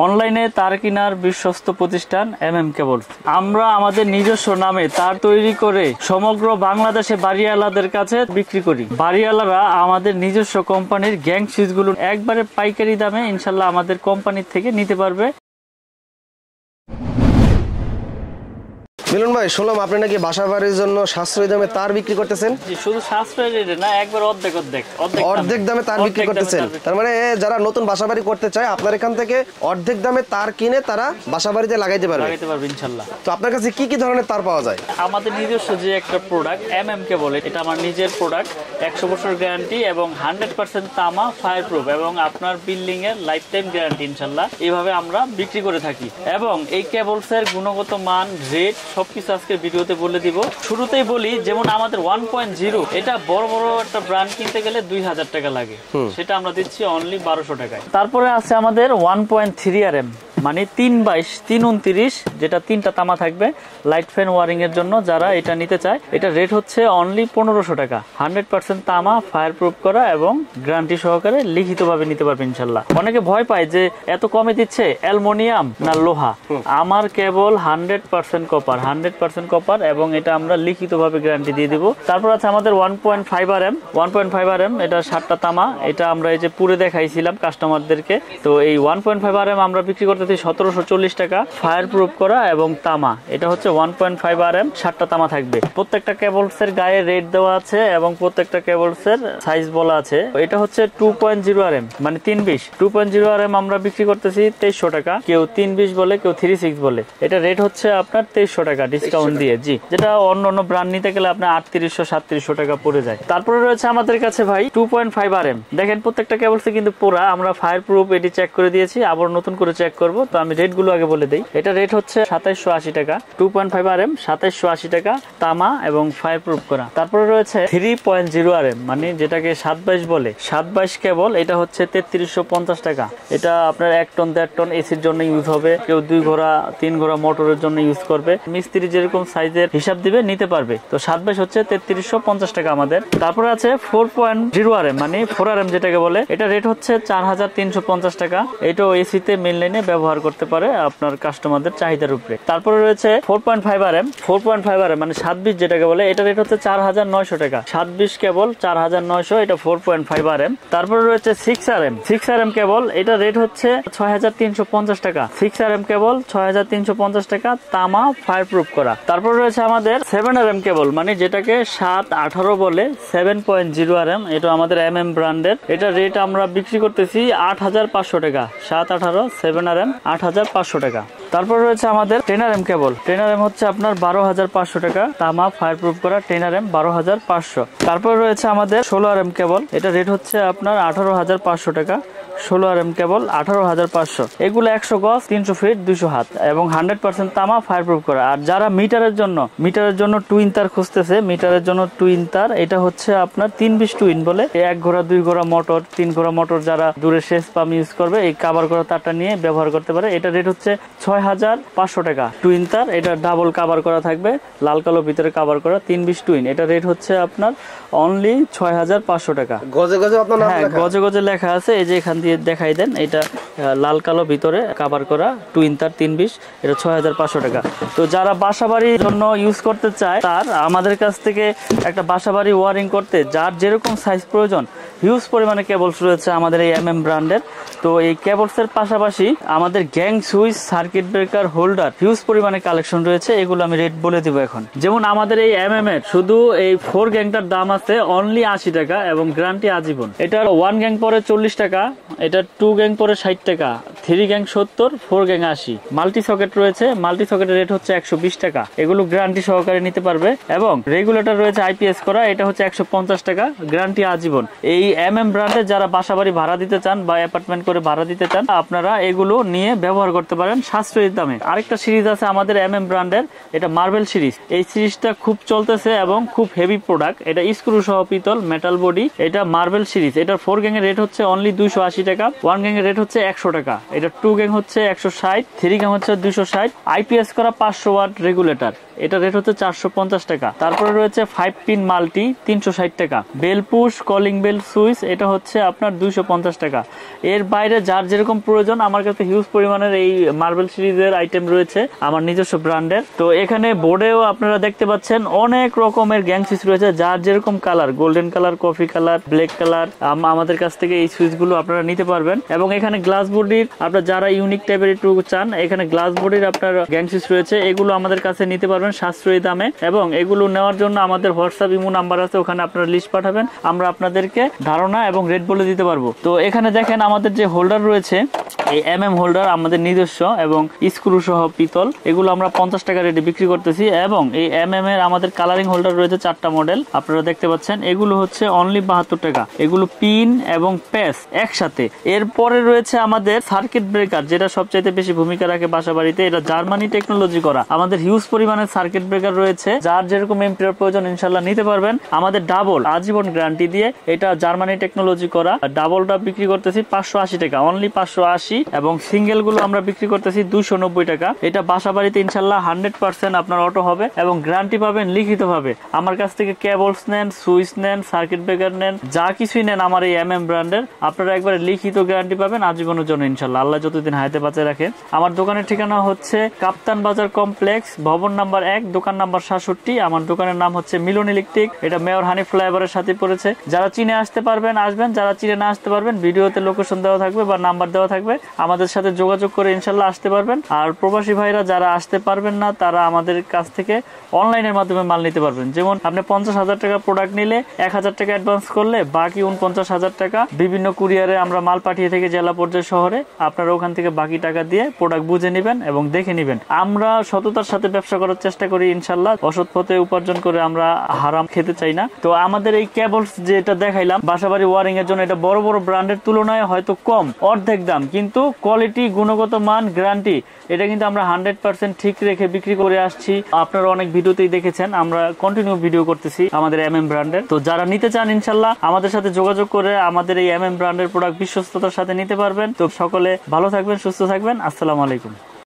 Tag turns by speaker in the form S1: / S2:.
S1: অনলাইনে তার কেনার বিশ্বস্ত প্রতিষ্ঠান MM কেবলস। আমরা আমাদের নিজস্ব নামে তার তৈরি করে সমগ্র বাংলাদেশে বাড়িওয়ালাদের কাছে বিক্রি করি। বাড়িওয়ালারা আমাদের নিজস্ব কোম্পানির গ্যাং সুইচগুলো একবারে পাইকারি দামে ইনশাল্লাহ আমাদের কোম্পানির থেকে নিতে পারবে।
S2: মিলন ভাই, শুনলাম আপনি নাকি বাসা বাড়ির জন্য সাশ্রয়ী দামে তার বিক্রি করতেছেন।
S1: শুধু সাশ্রয়ী রেটে না, একবার অর্ধেক দামে তার বিক্রি করতেছেন।
S2: তার মানে যারা নতুন বাসা বাড়ি করতে চায় আপনার এখান থেকে অর্ধেক দামে তার কিনে তারা বাসা বাড়িতে লাগাইতে পারবে
S1: ইনশাল্লাহ।
S2: তো আপনার কাছে কি কি ধরনের তার পাওয়া যায়?
S1: আমাদের নিজস্ব যে একটা প্রোডাক্ট MM কেবল, এটা আমার নিজের প্রোডাক্ট, 100 বছর গ্যারান্টি এবং 100% তামা ফায়ার প্রুফ এবং আপনার বিল্ডিং এর লাইফ টাইম গ্যারান্টি ইনশাল্লাহ। এইভাবে আমরা বিক্রি করে থাকি এবং এই কেবলস এর গুণগত মান, রেট সবকিছু আজকে ভিডিওতে বলে দিব। শুরুতেই বলি, যেমন আমাদের 1.0 এটা বড় বড় একটা ব্র্যান্ড কিনতে গেলে 2000 টাকা লাগে, সেটা আমরা দিচ্ছি অনলি 1200 টাকায়। তারপরে আছে আমাদের 1.3 RM, মানে 322 329, যেটা 3টা তামা থাকবে লাইট ফ্যান ওয়ারিং এর জন্য। যারা এটা নিতে চায়, এটা রেট হচ্ছে অনলি 1500 টাকা। 100% তামা ফায়ার প্রুফ করা এবং গ্যারান্টি সহকারে লিখিতভাবে নিতে পারবে ইনশাল্লাহ। অনেকে ভয় পায় যে এত কমে দিচ্ছে অ্যালুমিনিয়াম না লোহা। আমার কেবল 100% কপার, 100% কপার এবং এটা আমরা লিখিতভাবে গ্যারান্টি দিয়ে দিব। তারপর আছে আমাদের 1.5 RM, 1.5 RM এটা 7টা তামা। এটা আমরা এই যে পুরে দেখাইছিলাম কাস্টমারদেরকে। তো এই 1.5 RM আমরা বিক্রি করতে 1740 টাকা, ফায়ার প্রুফ করা এবং তামা। এটা হচ্ছে 1.5 RM, 7টা তামা থাকবে। প্রত্যেকটা কেবলস এর গায়ে রেট দেওয়া আছে এবং প্রত্যেকটা কেবলস এর সাইজ বলা আছে। এটা হচ্ছে 2.0 RM, মানে 320। 2.0 RM আমরা বিক্রি করতেছি 2300 টাকা। কেউ 320 বলে, কেউ 36 বলে। এটা রেট হচ্ছে আপনার 2300 টাকা ডিসকাউন্ট দিয়ে। জি, যেটা অন্য অন্য ব্র্যান্ড নিতে গেলে আপনার 3800 3700 টাকা পড়ে যায়। তারপরে রয়েছে আমাদের কাছে ভাই 2.5 RM। দেখেন প্রত্যেকটা কেবলসে কিন্তু পুরা আমরা ফায়ার প্রুফ এটি চেক করে দিয়েছি, আবার নতুন করে চেক করব। তো আমি রেট গুলো আগে বলে দেই। এটা রেট হচ্ছে 2780 টাকা, 2.5 RM 2780 টাকা, তামা এবং ফায়ার প্রুফ করা। তারপরে রয়েছে 3.0 RM, মানে যেটাকে 722 বলে, 722 কেবল। এটা হচ্ছে 3350 টাকা। এটা আপনার 1 টন 1.5 টন এসির জন্য ইউজ হবে। কেউ 2 ঘোড়া 3 ঘোড়া মোটরের জন্য ইউজ করবে। মিস্ত্রি যেরকম সাইজের হিসাব দিবে নিতে পারবে। তো 722 হচ্ছে 3350 টাকা আমাদের। তারপরে আছে 4.0 RM, মানে 4 RM যেটাকে বলে। এটা রেট হচ্ছে 4350 টাকা। এটাও এসিতে মেইন লাইনে ব্যবহার করতে পারে আপনার কাস্টমারদের চাহিদার উপরে। তারপরে রয়েছে 4.5 RM, 4.5 RM মানে 720 যেটাকে বলে। এটা রেট হচ্ছে 4900 টাকা। 720 কেবল 4900, এটা 4.5 RM। তারপরে রয়েছে 6 RM, 6 RM কেবল। এটা রেট হচ্ছে 6350 টাকা। 6 RM কেবল 6350 টাকা, তামা ফায়ার প্রুফ করা। তারপর রয়েছে আমাদের 7 RM কেবল, মানে যেটাকে 718 বলে, 7.0 RM। এটা আমাদের MM ব্র্যান্ডের। এটা রেট আমরা বিক্রি করতেছি 8500 টাকা। 718 7 RM 8500 টাকা। তারপর রয়েছে আমাদের 10 RM কেবল। 10 RM হচ্ছে আপনার 12500 টাকা, তামা ফায়ার প্রুফ করা 10 RM 12500। তারপর রয়েছে আমাদের 16 RM কেবল। এটা রেট হচ্ছে আপনার 18500 টাকা। 16 RM কেবল 18500। এগুলো 100 গজ 300 ফিট 200 হাত এবং 100% তামা ফায়ার প্রুফ করা। আর যারা মিটারের জন্য টুইন তার খুঁজতেছে, মিটারের জন্য টুইন তার, এটা হচ্ছে আপনার 320 টুইন বলে। 1 ঘোড়া 2 ঘোড়া মোটর 3 ঘোড়া মোটর যারা দূরে সেচ পাম্প ইউজ করবে, এই কভার করা তারটা নিয়ে ব্যবহার করতে পারে। এটা রেট হচ্ছে 6500 টাকা। টুইন তার, এটা ডাবল কভার করা থাকবে, লাল কালো ভিতরে কভার করা 320 টুইন। এটা রেট হচ্ছে আপনার অনলি 6500 টাকা।
S2: গজে গজে আপনার নাম
S1: লেখা? গজে গজে লেখা আছে, এই যে এখান দিয়ে দেখাই দেন। এটা লাল কালো ভিতরে কভার করা টুইন তার 320, এটা 6500 টাকা। তো যারা বাসাবাড়ির জন্য ইউজ করতে চায়, তার আমাদের কাছ থেকে একটা বাসাবাড়ি ওয়ারিং করতে যার যেরকম সাইজ প্রয়োজন, হিউজ পরিমাণে কেবলস রয়েছে আমাদের এই MM ব্র্যান্ডের। তো এই কেবলসের পাশাপাশি আমাদের gang switch, circuit breaker, holder huge পরিমাণে কালেকশন রয়েছে। এগুলো আমি রেট বলে দিব এখন। যেমন আমাদের এই MM এর শুধু এই 4 গ্যাংটার দাম আছে অনলি 80 টাকা এবং গ্যারান্টি আজীবন। এটার 1 গ্যাং পরে 40 টাকা, এটা 2 গ্যাং পরে 60 টাকা, 3 গ্যাং 70, 4 গ্যাং 80। মাল্টি সকেট রয়েছে, মাল্টি সকেটের রেট হচ্ছে 120 টাকা। এগুলো গ্যারান্টি সহকারে নিতে পারবে এবং রেগুলেটর রয়েছে IPS করা, এটা হচ্ছে 150 টাকা, গ্যারান্টি আজীবন। এই MM ব্র্যান্ডে যারা বাসাবাড়ি ভাড়া দিতে চান বা অ্যাপার্টমেন্ট করে ভাড়া দিতে চান, আপনারা এগুলো নিয়ে ব্যবহার করতে পারেন সাশ্রয়ী সাশ্রয়ী দামে। আরেকটা সিরিজ আছে আমাদের ব্র্যান্ডের, এটা মার্বেল সিরিজ। এই সিরিজটা খুব চলতেছে এবং খুব হেভি প্রোডাক্ট। এটা স্ক্রু সহ পিতল, মেটাল বডি, এটা মার্বেল সিরিজ। এটার 4 গ্যাং এর রেট হচ্ছে অনলি 280 টাকা, 1 গ্যাং এর রেট হচ্ছে 100 টাকা। এটা 2 গ্যাং হচ্ছে 160, 3 গ্যাং হচ্ছে 260, আইপিএস করা 500 ওয়াট রেগুলেটর, এটা রেট হচ্ছে 450 টাকা। তারপরে রয়েছে 5 পিন মাল্টি 360 টাকা, bell push calling bell switch, এটা হচ্ছে আপনার 250 টাকা। এর বাইরে যার যেরকম প্রয়োজন, আমার কাছে হিউজ পরিমাণের এই মার্বেল সিরিজের আইটেম রয়েছে আমার নিজস্ব ব্র্যান্ডের। তো এখানে বোর্ডেও আপনারা দেখতে পাচ্ছেন অনেক রকমের গ্যাং সুইচ রয়েছে, যার যেরকম colour, golden colour, coffee colour, black colour, আমাদের কাছ থেকে এই সুইচগুলো আপনারা নিতে পারবেন। এবং এখানে গ্লাস বডির আপনারা যারা ইউনিক টাইপের একটু চান, এখানে গ্লাস বডির আপনার গ্যাং সুইচ রয়েছে, এগুলো আমাদের কাছে নিতে পারবেন সাশ্রয়ী দামে। এবং এগুলো নেওয়ার জন্য আমাদের হোয়াটসঅ্যাপ ইমো নাম্বার আছে, ওখানে আপনারা লিস্ট পাঠাবেন, আমরা আপনাদেরকে ধারণা এবং রেট বলে দিতে পারবো। তো এখানে দেখেন আমাদের যে হোল্ডার রয়েছে, এই হোল্ডার আমাদের নিজস্ব এবং স্ক্রু সহ পিতল, এগুলো আমরা 50 টাকা রেটে বিক্রি করতেছি। এবং এই এর আমাদের কালারিং হোল্ডার রয়েছে 4টা মডেল, আপনারা দেখতে পাচ্ছেন, এগুলো হচ্ছে অনলি 72 টাকা। এগুলো পিন এবং প্যাচ একসাথে। এরপরে রয়েছে আমাদের সার্কিট ব্রেকার, যেটা সবচাইতে বেশি ভূমিকা রাখে বাসাবাড়িতে। এটা জার্মানি টেকনোলজি করা, আমাদের হিউজ পরিমাণের সার্কিট ব্রেকার রয়েছে, যার যেরকম এম্পিয়ার প্রয়োজন ইনশাল্লাহ নিতে পারবেন। আমাদের ডাবল আজীবন গ্যারান্টি দিয়ে, এটা জার্মানি টেকনোলজি করা। ডাবলটা বিক্রি করতেছি 580 টাকা, অনলি 580। এবং সিঙ্গেল গুলো আমরা বিক্রি করতেছি 290 টাকা। এটা বাসাবাড়িতে ইনশাল্লাহ 100% আপনার অটো হবে এবং গ্যারান্টি পাবেন লিখিত ভাবে। আমার কাছ থেকে কেবলস নেন, সুইচ নেন, সার্কিট ব্রেকার নেন, যা কিছুই নেন আমার এই ব্র্যান্ডের, আপনারা একবারে লিখিত গ্যারান্টি পাবেন আজীবনের জন্য ইনশাল্লাহ, আল্লাহ যতদিন হায়াতে বাঁচে রাখে। আমার দোকানের ঠিকানা হচ্ছে কাপ্তান বাজার কমপ্লেক্স, ভবন নাম্বার 1, দোকান নাম্বার 67। আমার দোকানের নাম হচ্ছে মিলন ইলেকট্রিক, এটা মেয়র হানি ফ্লাইওভারের সাথে পড়েছে। যারা চিনে আসতে পারবেন আসবেন, যারা চিনে না আসতে পারবেন ভিডিওতে লোকেশন দেওয়া থাকবে বা নাম্বার দেওয়া থাকবে, আমাদের সাথে যোগাযোগ করে ইনশাল্লাহ আসতে পারবেন। আর প্রবাসী ভাইরা যারা আসতে পারবেন না, তারা আমাদের কাছ থেকে অনলাইনের মাধ্যমে মাল নিতে পারবেন। যেমন আপনি 50,000 টাকা প্রোডাক্ট নিলে 1,000 টাকা অ্যাডভান্স করলে বাকি 49,000 টাকা বিভিন্ন কুরিয়ারে আমরা মাল পাঠিয়ে থেকে জেলা পর্যায়ে শহরে, আপনারা ওখান থেকে বাকি টাকা দিয়ে প্রোডাক্ট বুঝে নেবেন এবং দেখে নেবেন। আমরা সততার সাথে ব্যবসা করার চেষ্টা করি ইনশাল্লাহ, অসৎ পথে উপার্জন করে আমরা হারাম খেতে চাই না। তো আমাদের এই কেবলস যেটা দেখাইলাম বাসাবাড়ি ওয়ারিং এর জন্য, এটা বড় বড় ব্র্যান্ডের তুলনায় হয়তো কম, অর্ধেক দাম, কিন্তু কোয়ালিটি, গুণগত মান, গ্যারান্টি, এটা কিন্তু আমরা 100% ঠিক রেখে বিক্রি করে আসছি। আপনারা অনেক ভিডিওতেই দেখেছেন, আমরা কন্টিনিউ ভিডিও করতেছি আমাদের ব্র্যান্ডের। তো যারা নিতে চান ইনশাল্লাহ আমাদের সাথে যোগাযোগ করে আমাদের এই ব্র্যান্ডের প্রোডাক্ট বিশ্বস্ততার সাথে নিতে পারবেন। তো সকলে ভালো থাকবেন, সুস্থ থাকবেন। আসসালামু আলাইকুম।